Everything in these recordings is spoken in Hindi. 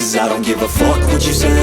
'cause I don't give a fuck what you say.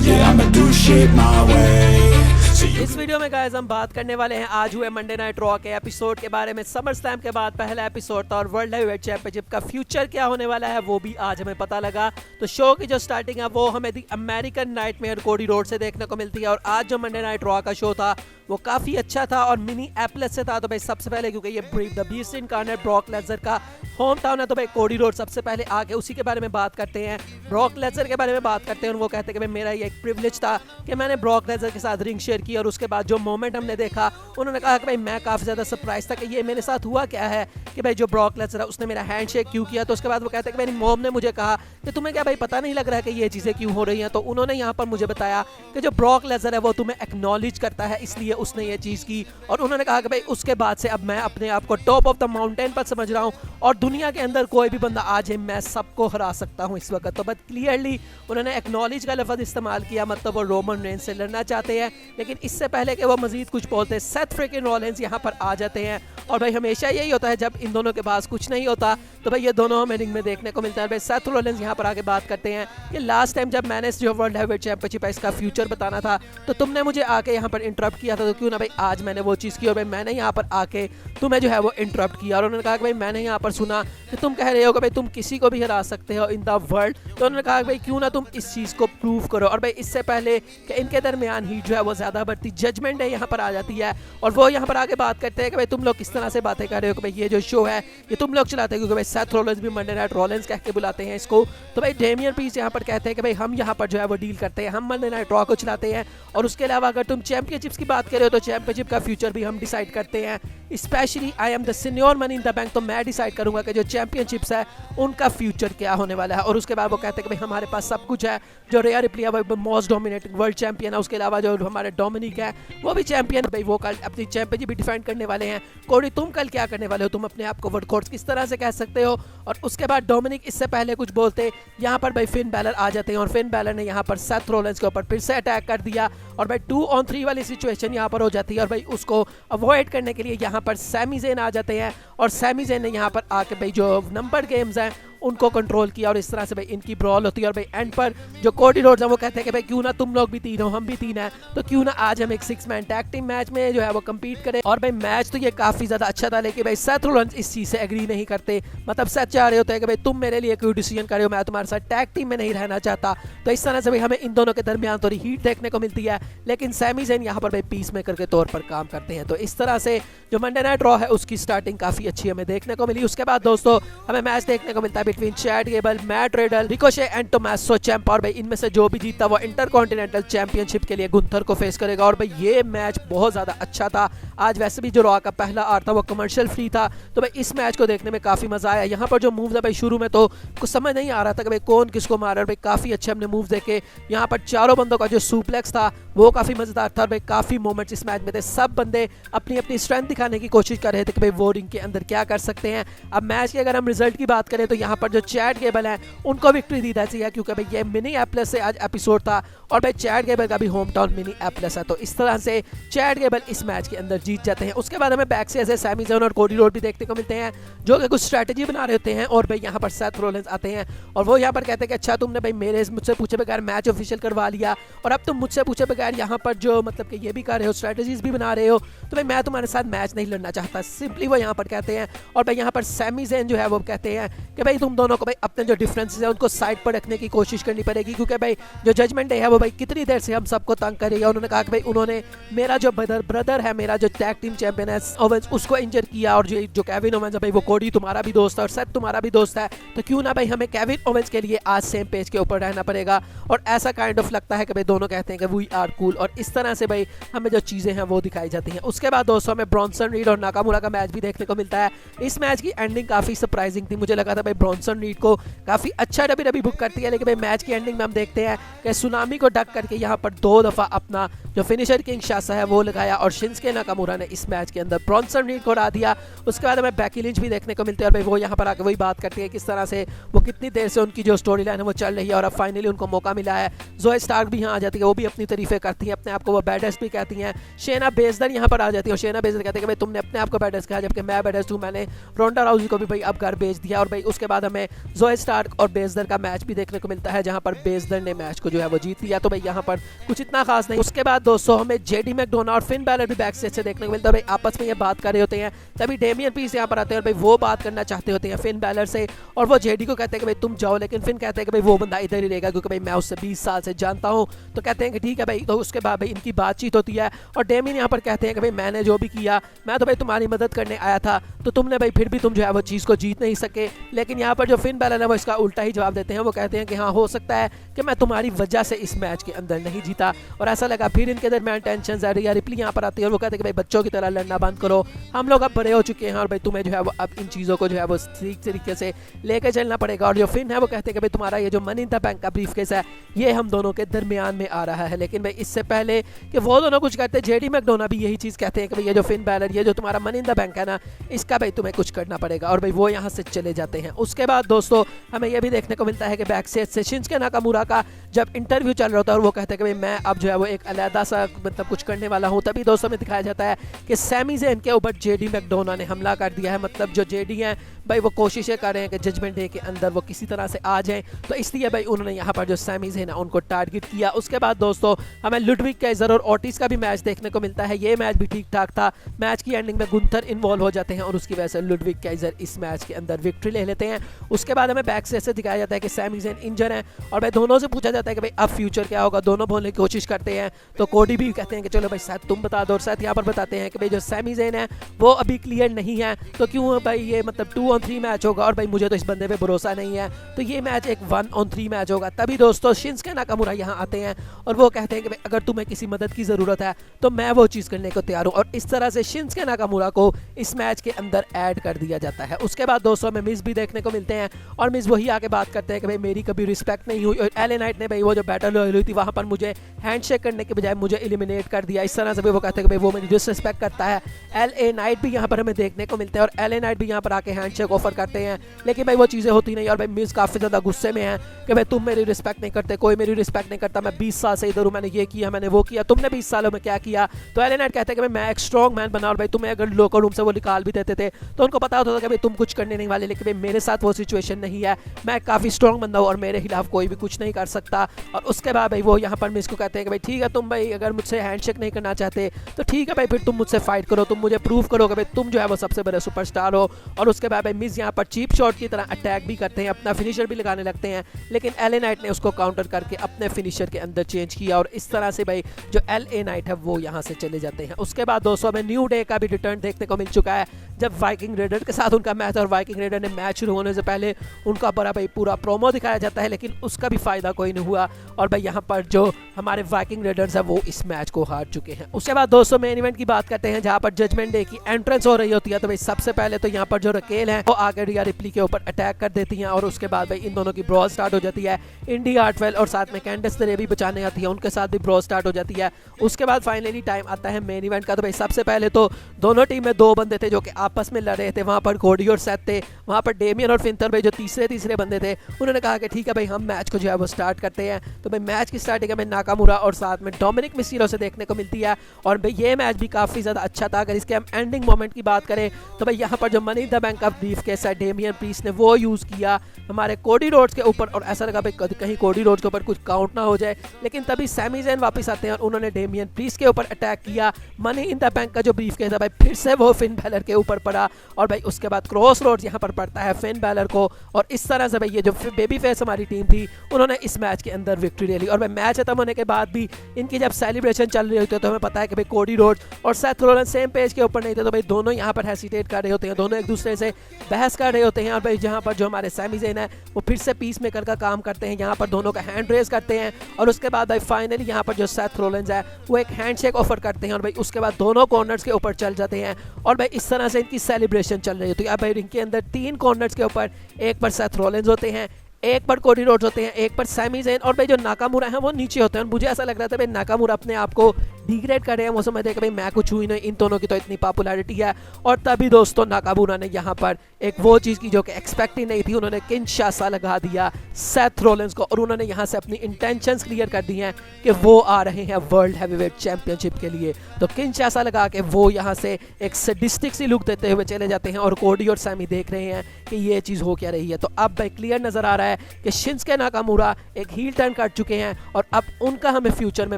Yeah, I'ma do shit my way. So you इस वीडियो में गाइस हम बात करने वाले हैं आज हुए मंडे नाइट रॉ के एपिसोड के बारे में। समर स्लैम के बाद पहला एपिसोड था और वर्ल्ड हेवीवेट चैंपियनशिप का फ्यूचर क्या होने वाला है वो भी आज हमें पता लगा। तो शो की जो स्टार्टिंग है वो हमें दी अमेरिकन नाइटमेयर कोडी रोड से देखने को मिलती है और आज जो मंडे नाइट रॉ का शो था वो काफी अच्छा था और मिनी एप्लेस से था। तो भाई सबसे पहले क्योंकि ये the beast incarnate Brock Lesnar का होम टाउन है तो भाई कोडी रोड सबसे पहले आके उसी के बारे में बात करते हैं, ब्रॉक लेसनर के बारे में बात करते हैं और वो कहते हैं कि भाई मेरा ये एक प्रिविलेज था कि मैंने ब्रॉक लेसनर के साथ रिंग शेयर की। और उसके बाद जो मोमेंट हमने देखा उन्होंने कहा कि भाई मैं काफी ज्यादा सरप्राइज था कि ये मेरे साथ हुआ क्या है कि भाई जो ब्रॉक लेसनर है उसने मेरा हैंडशेक क्यों किया। तो उसके बाद वो कहते हैं कि मेरी मॉम ने मुझे कहा कि तुम्हें क्या भाई पता नहीं लग रहा है कि ये चीजें क्यों हो रही हैं। तो उन्होंने यहाँ पर मुझे बताया कि जो ब्रॉक लेसनर है वो तुम्हें एक्नॉलेज करता है इसलिए उसने ये चीज की। और उन्होंने कहा कि भाई उसके बाद से अब मैं अपने आप को टॉप ऑफ द माउंटेन पर समझ रहा हूँ और दुनिया के अंदर कोई भी बंदा आ जाए मैं सबको हरा सकता हूँ इस वक्त। तो बट क्लियरली उन्होंने एक्नॉलेज का लफ्ज इस्तेमाल किया, मतलब वो रोमन रेंज से लड़ना चाहते हैं। लेकिन इससे पहले कि वो मजीद कुछ बोलते हैं सेथ फ्रिकिन रॉलिंस यहाँ पर आ जाते हैं और भाई हमेशा यही होता है जब इन दोनों के पास कुछ नहीं होता तो भाई ये दोनों हमें रिंग में देखने को मिलता है। भाई सेथ रॉलिंस यहाँ पर आके बात करते हैं कि लास्ट टाइम जब मैंने जो वर्ल्ड हेवीवेट चैंपियनशिप है इसका फ्यूचर बताना था तो तुमने मुझे आके यहाँ पर इंटरप्ट किया था, तो क्यों ना भाई आज मैंने वो चीज़ की और भाई मैंने यहाँ पर आके तुम्हें जो है वो इंटरप्ट किया। और उन्होंने कहा कि भाई मैंने यहाँ पर सुना कि तुम कह रहे हो कि भाई तुम किसी को भी हरा सकते हो इन द वर्ल्ड। तो उन्होंने कहा कि भाई क्यों ना तुम इस चीज़ को प्रूव करो। और भाई इससे पहले कि इनके दरमियान ही जो है वो ज़्यादा बढ़ती जजमेंट है यहाँ पर आ जाती है और वो यहाँ पर आके बात करते हैं कि भाई तुम लोग किस तरह से बातें कर रहे हो कि भाई ये जो शो है ये तुम लोग चलाते हो, क्योंकि भाई सेथ रॉलिंस भी मंडे नाइट रॉलिंस कह के बुलाते हैं इसको। तो भाई डेमियन पीस यहाँ पर कहते हैं कि भाई हम यहाँ पर जो है वो डील करते हैं, हम मंडे नाइट रॉ को चलाते हैं और उसके अलावा अगर तुम चैंपियनशिप्स की बात करो तो चैंपियनशिप का फ्यूचर भी हम डिसाइड करते हैं। Specially I am the senior money in the bank, तो मैं डिसाइड करूंगा कि जो चैंपियनशिप्स है उनका फ्यूचर क्या होने वाला है। और उसके बाद वो कहते हैं कि भाई हमारे पास सब कुछ है, जो रेया रिप्ली है वो मोस्ट डोमिनेटिंग वर्ल्ड चैंपियन है, उसके अलावा जो हमारे डोमिनिक है वो भी चैंपियन, भाई वो कल अपनी चैंपियनशिप भी डिफेंड करने वाले हैं। कोडी तुम कल क्या करने वाले हो, तुम अपने आप को वर्कआउट किस तरह से कह सकते हो। और उसके बाद डोमिनिक इससे पहले कुछ बोलते यहाँ पर भाई फिन बैलर आ जाते हैं और फिन बैलर ने यहाँ पर सेथ रॉलिंस के ऊपर फिर से अटैक कर दिया और भाई 2 on 3 वाली सिचुएशन यहाँ पर हो जाती है और भाई उसको अवॉइड करने के लिए यहाँ पर सैमी ज़ेन आ जाते हैं और सैमी ज़ेन ने यहाँ पर आके भाई जो नंबर गेम्स हैं उनको कंट्रोल किया और इस तरह से भाई इनकी ब्रॉल होती है। और भाई एंड पर जो कोडी रोड्स हैं वो कहते हैं कि भाई क्यों ना तुम लोग भी 3 हो हम भी 3 हैं, तो क्यों ना आज हम एक 6 मैन टैग टीम मैच में जो है वो कम्पीट करें। और भाई मैच तो ये काफी ज्यादा अच्छा था लेकिन भाई सेथ रॉलिंस इस चीज से एग्री नहीं करते, मतलब सेथ चाह रहे होते हैं कि भाई तुम मेरे लिए कोई डिसीजन कर रहे हो, मैं तुम्हारे साथ टैग टीम में नहीं रहना चाहता। तो इस तरह से भाई हमें इन दोनों के दरमियान थोड़ी हीट देखने को मिलती है लेकिन सैमी ज़ेन यहाँ पर भाई पीस मेकर के तौर पर काम करते हैं। तो इस तरह से जो मंडे नाइट रॉ है उसकी स्टार्टिंग काफी अच्छी हमें देखने को मिली। उसके बाद दोस्तों हमें मैच देखने को मिलता है between Chad Gable, Matt Riddle, Ricochet and Tommaso Ciampa और भाई इनमें से जो भी जीतता वो इंटरकॉन्टिनेंटल चैंपियनशिप के लिए गुंथर को फेस करेगा। और भाई ये मैच बहुत ज्यादा अच्छा था। आज वैसे भी जो रॉ का पहला आर था वो कमर्शियल फ्री था तो भाई इस मैच को देखने में काफी मजा आया। यहाँ पर जो मूव था भाई शुरू में तो कुछ समझ नहीं आ रहा था कि भाई कौन किसको मार रहा है, भाई काफी अच्छे हमने मूव देखे। यहाँ पर चारों बंदों का जो सुप्लेक्स था वो काफी मजेदार था और भाई काफी मोमेंट्स इस मैच में थे। सब बंदे अपनी अपनी स्ट्रेंथ दिखाने की कोशिश कर रहे थे कि भाई वो रिंग के अंदर क्या कर सकते हैं। अब मैच के अगर हम रिजल्ट की बात करें तो यहाँ पर जो चैट गेबल है उनको विक्ट्री दी जाती है क्योंकि भाई ये मिनी एप्लेस से आज एपिसोड था और भाई चैट गेबल का भी होम टाउन मिनी एप्लेस है। तो इस तरह से चैट गेबल इस मैच के अंदर जीत जाते हैं। उसके बाद हमें बैक से ऐसे सैमी ज़ेन और कोडी रोड भी देखने को मिलते हैं जो कि कुछ स्ट्रैटेजी बना रहे होते हैं और भाई यहाँ पर सेथ रॉलिंस आते हैं और वो यहाँ पर कहते हैं कि अच्छा तुमने भाई मुझसे पूछे बगैर मैच ऑफिशियल करवा लिया और अब तुम मुझसे पूछे बगैर यहाँ पर जो मतलब कि ये भी कर रहे हो स्ट्रैटेजीज भी बना रहे हो तो भाई मैं तुम्हारे साथ मैच नहीं लड़ना चाहता, सिंपली वो यहाँ पर कहते हैं। और भाई यहाँ पर सैमी ज़ेन जो है वो कहते हैं कि भाई तुम दोनों को भाई अपने जो डिफरेंसेस है उनको साइड पर रखने की कोशिश करनी पड़ेगी क्योंकि भाई जो जजमेंट डे है वो भाई कितनी देर से हम सबको तंग करेगा। उन्होंने कहा कि भाई उन्होंने मेरा जो ब्रदर है, मेरा जो टैग टीम चैंपियन है ओवेंस, उसको इंजर किया और जो केविन ओवेंस है भाई वो कोडी तुम्हारा भी दोस्त है और सेथ तुम्हारा भी दोस्त है, तो क्यों ना भाई हमें केविन ओवेंस के लिए आज सेम पेज के ऊपर रहना पड़ेगा। और ऐसा काइंड ऑफ लगता है कि भाई दोनों कहते हैं कि वी आर कूल और इस तरह से भाई हमें जो चीजें हैं वो दिखाई जाती हैं। उसके बाद दोस्तों हमें ब्रॉन्सन रीड और नाकामुरा का मैच भी देखने को मिलता है। इस मैच की एंडिंग काफी सरप्राइजिंग थी, मुझे लगा था भाई ब्रॉन्सन रीड को काफी अच्छा WWE बुक करती है लेकिन भाई मैच की एंडिंग में हम देखते हैं कि सुनामी को डक करके यहाँ पर 2 दफा अपना जो फिनिशर किंग शासा है वो लगाया और शिंसके नाकामुरा नाकामुरा ने इस मैच के अंदर ब्रॉन्सन रीड को हरा दिया। उसके बाद हमें बेकी लिंच भी देखने को मिलती है और भाई वो यहाँ पर आकर वही बात करती है किस तरह से वो कितनी देर से उनकी जो स्टोरी लाइन है वो चल रही है और अब फाइनली उनको मौका मिला है। ज़ोए स्टार्क भी यहाँ आ जाती है, वो भी अपनी तारीफें करती है, अपने आप को वो बैडेस्ट भी कहती हैं। शेना बेजदर यहाँ पर आ जाती है और शेना बेजदर कहते हैं कि भाई तुमने अपने आप को बैडेस्ट कहा जबकि मैं बैडेस्ट हूँ, मैंने रोंडा राउजी को भी भाई अब घर भेज दिया। और भाई उसके बाद हमें ज़ोए स्टार्क और बेजदर का मैच भी देखने को मिलता है जहाँ पर बेजदर ने मैच को जो है वो जीत लिया। तो भाई यहाँ पर कुछ इतना खास नहीं। उसके बाद दोस्तों हमें जेडी मैकडोना और फिन बैलर भी बैक स्टेज से देखने को मिलता है। भाई आपस में ये बात कर रहे होते हैं, तभी डेमियन पीस यहाँ पर आते हैं और भाई वो बात करना चाहते होते हैं फिन बैलर से और वो जेडी को कहते हैं कि भाई तुम जाओ, लेकिन फिन कहते हैं कि भाई वो बंदा इधर ही रहेगा क्योंकि भाई मैं उससे 20 साल से जानता हूँ। तो कहते हैं कि ठीक है भाई। तो उसके बाद भाई इनकी बातचीत होती है और डेमियन यहाँ पर कहते हैं कि भाई मैंने जो भी किया, मैं तो भाई तुम्हारी मदद करने आया था, तो तुमने भाई फिर भी तुम जो है वो चीज़ को जीत नहीं सके। लेकिन यहाँ पर जो फिन बैलर है वो इसका उल्टा ही जवाब देते हैं। वो कहते हैं कि हाँ हो सकता है कि मैं तुम्हारी वजह से इस मैच के अंदर नहीं जीता। और ऐसा लगा फिर इनके दरमियान टेंशन आ रही है। रिप्ली यहाँ पर आती है और वो कहते हैं कि भाई बच्चों की तरह लड़ना बंद करो, हम लोग अब बड़े हो चुके हैं और भाई तुम्हें जो है वो अब इन चीज़ों को जो है वो ठीक तरीके से लेके चलना पड़ेगा। और जो फिन है वो कहते हैं कि भाई तुम्हारा ये जो मनी इन द बैंक का ब्रीफकेस है ये हम दोनों के दरमियान में आ रहा है। लेकिन भाई इससे पहले कि वो दोनों कुछ कहते हैं, जेडी मैकडोना भी यही चीज़ कहते हैं कि भाई ये जो फिन बैलर, ये जो तुम्हारा मनी इन द बैंक है ना, इसका भाई तुम्हें कुछ करना पड़ेगा। और भाई वो यहाँ से चले जाते हैं। उसके बाद दोस्तों हमें यह भी देखने को मिलता है कि बैक स्टेज से शिंसुके नाकामुरा का जब इंटरव्यू चल रहा होता है और वो कहते हैं कि भाई मैं अब जो है वो एक अलहदा सा मतलब कुछ करने वाला हूँ, तभी दोस्तों में दिखाया जाता है कि सैमी ज़ेन के ऊपर जेडी मैकडोना ने हमला कर दिया है। मतलब जो जेडी हैं भाई वो कोशिशें कर रहे हैं कि जजमेंट डे के अंदर वो किसी तरह से आ जाएं, तो इसलिए भाई उन्होंने यहाँ पर जो सैमी ज़ेन है उनको टारगेट किया। उसके बाद दोस्तों हमें लुडविग काइजर और ओटिस का भी मैच देखने को मिलता है। ये मैच भी ठीक ठाक था। मैच की एंडिंग में गुंथर इन्वॉल्व हो जाते हैं और उसकी वजह से लुडविग काइजर इस मैच के अंदर विक्ट्री ले लेते हैं। उसके बाद हमें बैक से दिखाया जाता है कि सैमी ज़ेन इंजर हैं और भाई दोनों से पूछा जाता है कि भाई अब फ्यूचर क्या होगा। दोनों बोलने की कोशिश करते हैं तो कोडी भी कहते हैं कि चलो भाई सैथ तुम बता दो। और सैथ यहाँ पर बताते हैं कि भाई जो सैमी ज़ेन है वो अभी क्लियर नहीं है, तो क्यों भाई ये मतलब 2 on 3 मैच होगा और भाई मुझे तो इस बंदे पे भरोसा नहीं है, तो ये मैच एक 1 on 3 मैच होगा। तभी दोस्तों शिंसुके नाकामुरा यहाँ आते हैं और वो कहते हैं कि भाई अगर तुम्हें किसी मदद की ज़रूरत है तो मैं वो चीज़ करने को तैयार हूँ। और इस तरह से शिंसुके नाकामुरा को इस मैच के अंदर ऐड कर दिया जाता है। उसके बाद दोस्तों हमें मिस भी देखने को मिलते हैं और मिस वही आके बात करते हैं कि भाई मेरी कभी रिस्पेक्ट नहीं हुई और एले नाइट ने भाई वो जो बैटल हुई थी वहाँ पर मुझे हैंडशेक करने के बजाय मुझे एलिमिनेट कर दिया। इस तरह से भी वो कहते हैं कि भाई वो मेरी डिसरिस्पेक्ट करता है। एलए नाइट भी यहाँ पर हमें देखने को मिलते हैं और एलए नाइट भी यहाँ पर आके हैंडशेक ऑफर करते हैं, लेकिन भाई वो चीज़ें होती नहीं। और भाई मिस काफ़ी ज़्यादा गुस्से में है कि भाई तुम मेरी रिस्पेक्ट नहीं करते, कोई मेरी रिस्पेक्ट नहीं करता, मैं 20 साल से इधर हूँ, मैंने ये किया मैंने वो किया, तुमने 20 सालों में क्या किया। तो एले नाइट कहते हैं कि भाई मैं एक स्ट्रॉन्ग मैन बना और भाई तुम्हें अगर लोकल रूम से वो निकाल भी देते थे तो उनको पता होता था कि भाई तुम कुछ करने नहीं वाले, लेकिन भाई मेरे साथ वो सिचुएशन नहीं है, मैं काफ़ी स्ट्रॉन्ग बंदा हूँ और मेरे खिलाफ कोई भी कुछ नहीं कर सकता। और उसके बाद भाई वो यहाँ पर मिस को कहते हैं कि भाई ठीक है तुम भाई अगर मुझसे हैंडशेक नहीं करना चाहते तो ठीक है भाई फिर तुम मुझसे फाइट करो, तुम मुझे प्रूव करो कि भाई तुम जो है वो सबसे बड़े सुपरस्टार हो। और उसके बाद भाई मिस यहाँ पर चीप शॉट की तरह अटैक भी करते हैं, अपना फिनिशर भी लगाने लगते हैं, लेकिन एलए नाइट ने उसको काउंटर करके अपने फिनिशर के अंदर चेंज किया और इस तरह से भाई जो एलए नाइट है वो यहाँ से चले जाते हैं। उसके बाद दोस्तों हमें न्यू डे का भी रिटर्न देखने को मिल चुका है जब वाइकिंग रेडर के साथ उनका मैच और वाइकिंग रेडर ने मैच शुरू होने से पहले उनका बड़ा भाई पूरा प्रोमो दिखाया जाता है, लेकिन उसका भी फायदा कोई नहीं हुआ और भाई यहाँ पर जो हमारे वाइकिंग रेडर्स है वो इस मैच को हार चुके हैं। उसके बाद दोस्तों मेन इवेंट की बात करते हैं जहाँ पर जजमेंट डे की एंट्रेंस हो रही होती है। तो भाई सबसे पहले तो यहाँ पर जो रकेल है वो आगे रिया रिप्ली के ऊपर अटैक कर देती हैं और उसके बाद भाई इन दोनों की ब्रॉल स्टार्ट हो जाती है। इंडी आर्टवेल और साथ में कैंडिस दरे भी बचाने आती है, उनके साथ भी ब्रॉल स्टार्ट हो जाती है। उसके बाद फाइनली टाइम आता है मेन इवेंट का। तो भाई सबसे पहले तो दोनों टीम में 2 बंदे थे जो कि आपस में लड़ रहे थे, वहाँ पर कोडी और सेथ थे, वहाँ पर डेमियन और फिंथर भाई जो तीसरे बंदे थे उन्होंने कहा कि ठीक है भाई हम मैच को जो है वो स्टार्ट करते हैं। तो भाई मैच की स्टार्टिंग हमें नाकामुरा और साथ में डोमिनिक मिस्टीरियो से देखने को मिलती है और भाई ये मैच भी काफ़ी ज़्यादा अच्छा था। अगर इसके हम एंडिंग मोमेंट की बात करें तो भाई यहाँ पर जो मनी इन द बैंक का ब्रीफकेस है डेमियन प्रीस्ट ने वो यूज़ किया हमारे कोडी रोड्स के ऊपर और ऐसा लगा भाई कहीं कोडी रोड्स के ऊपर कुछ काउंट ना हो जाए, लेकिन तभी सैमी ज़ेन वापस आते हैं और उन्होंने डेमियन प्रीस्ट के ऊपर अटैक किया। मनी इन द बैंक का जो ब्रीफकेस है भाई फिर से वो फिन बैलर के ऊपर पड़ा और भाई उसके बाद क्रॉस रोड्स यहाँ पर पड़ता है फिन बैलर को और इस तरह से भाई ये जो बेबी फेस हमारी टीम थी उन्होंने इस मैच के अंदर विक्ट्री ले ली। और भाई मैच खत्म होने के बाद भी इनकी जब सेलिब्रेशन चल रही होती है तो हमें पता है कि भाई कोडी रोड्स और सेथ रोलिंस सेम पेज के ऊपर नहीं थे, तो भाई दोनों यहाँ पर हेसिटेट कर रहे होते हैं, दोनों एक दूसरे से बहस कर रहे होते हैं। और भाई जहाँ पर जो हमारे सैमी ज़ेन है वो फिर से पीस मेकर का काम करते हैं, यहाँ पर दोनों का हैंड रेस करते हैं और उसके बाद भाई फाइनली यहाँ पर जो सेथ रोलिंस है वो एक हैंडशेक ऑफर करते हैं और भाई उसके बाद दोनों कॉर्नर्स के ऊपर चल जाते हैं और भाई इस तरह से इनकी सेलिब्रेशन चल रही होती है। अब भाई रिंग के अंदर 3 कॉर्नर्स के ऊपर एक पर सेथ रोलिंस होते हैं, एक पर कोडी रोड्स होते हैं, एक पर सैमी ज़ेन और भाई जो नाकामुरा है वो नीचे होते हैं। और मुझे ऐसा लग रहा था भाई नाकामुरा अपने आप को डिग्रेड कर रहे हैं, वो समझते हैं कि भाई मैं कुछ हुई नहीं, इन दोनों की तो इतनी पॉपुलैरिटी है। और तभी दोस्तों नाकामुरा ने यहाँ पर एक वो चीज़ की जो कि एक्सपेक्ट ही नहीं थी, उन्होंने किनशासा लगा दिया सेथ रोलिंस को, और उन्होंने यहाँ से अपनी इंटेंशंस क्लियर कर दी हैं कि वो आ रहे हैं वर्ल्ड हैवीवेट चैंपियनशिप के लिए। तो किनशासा लगा के वो यहाँ से एक सैडिस्टिक सी लुक देते हुए चले जाते हैं और कोडी और सैमी देख रहे हैं कि ये चीज़ हो क्या रही है। तो अब भाई क्लियर नज़र आ रहा है कि शिंसुके नाकामुरा एक हील टर्न कर चुके हैं और अब उनका हमें फ्यूचर में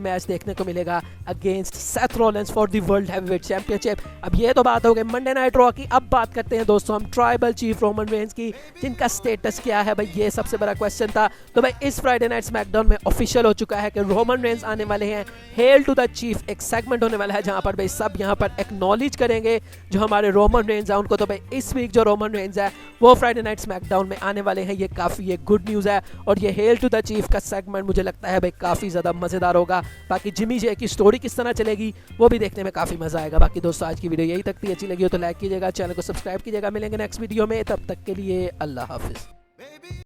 मैच देखने को मिलेगा against Seth Rollins for the world heavyweight championship. अब ये तो बात हो गई मंडे नाइट रॉ की। अब बात करते हैं दोस्तों हम ट्राइबल चीफ रोमन रेंस की, जिनका स्टेटस क्या है भाई, ये सबसे बड़ा क्वेश्चन था। तो भाई इस फ्राइडे नाइट स्मैकडाउन में ऑफिशियल हो चुका है कि रोमन रेंस आने वाले हैं। हेल टू द चीफ एक सेगमेंट होने वाला है जहां पर भाई सब यहां पर एक्नॉलेज करेंगे जो हमारे रोमन रेंस है उनको। तो भाई इस वीक जो रोमन रेंस है वो फ्राइडे नाइट स्मैकडाउन में आने वाले हैं, ये काफ़ी एक गुड न्यूज़ है। और ये हेल टू द चीफ का सेगमेंट मुझे लगता है भाई काफ़ी ज़्यादा मज़ेदार होगा। बाकी जिमी जे की स्टोरी किस तरह चलेगी वो भी देखने में काफ़ी मज़ा आएगा। बाकी दोस्तों आज की वीडियो यही तक थी, अच्छी लगी हो तो लाइक कीजिएगा, चैनल को सब्सक्राइब कीजिएगा। मिलेंगे नेक्स्ट वीडियो में, तब तक के लिए अल्लाह हाफिज़।